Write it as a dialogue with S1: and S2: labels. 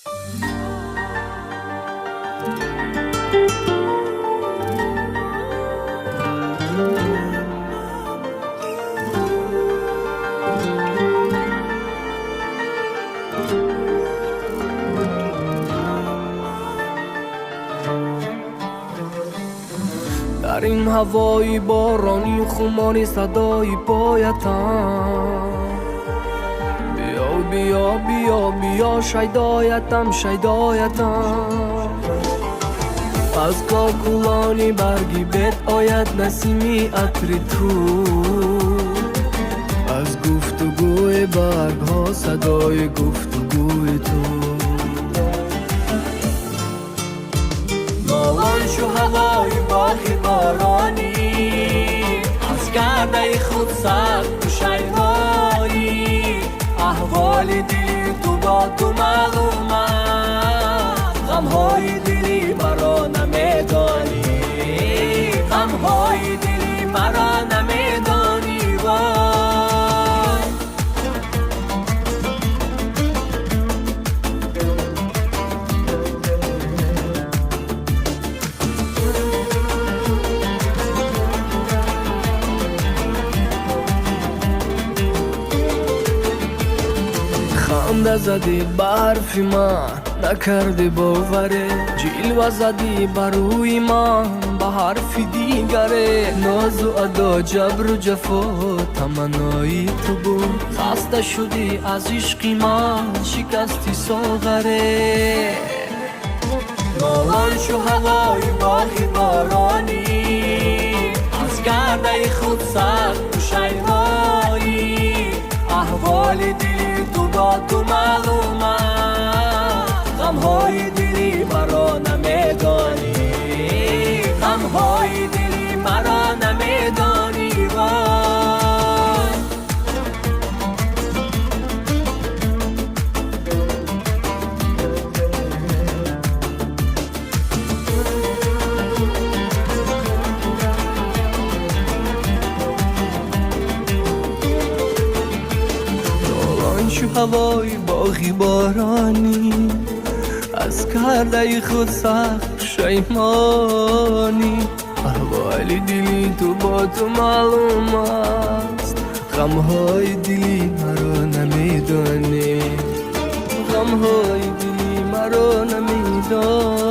S1: در این هوای بارانی خماری صدای پایتم بیا بیا بیا بیا شیدایتم شیدایتم از کاکولانی برگی بد آید نسیمی عطر تو از گفتگوی برگ ها صدای گفتگوی تو نالان شو هوای باغی بارانی از گرده خود سر پوشیدانی احوال دلی تو با تو معلوم است غمهای دلی مرا نمیدانی غمهای دلی مرا نمیدانی وای خنده زدی برفی من نکردی باوره جلوه زدی بروی من به حرف دیگره ناز و ادا جبر و جفا تمنای تو بود خسته شدی از عشقی من شکستی ساغره نالان شو هوای باغی بارانی از گرده خود سر پوشیدانی احوال دلی تو با تو معلوم است غمهای دلی مرا نمیدانی غمهای دلی مرا نمیدانی وای شو هوای باغی بارانی از کرده خود سخت شیمانی احوال دلی تو با تو معلوم است غمهای دلی مرا نمیدانی غمهای دلی مرا نمیدانی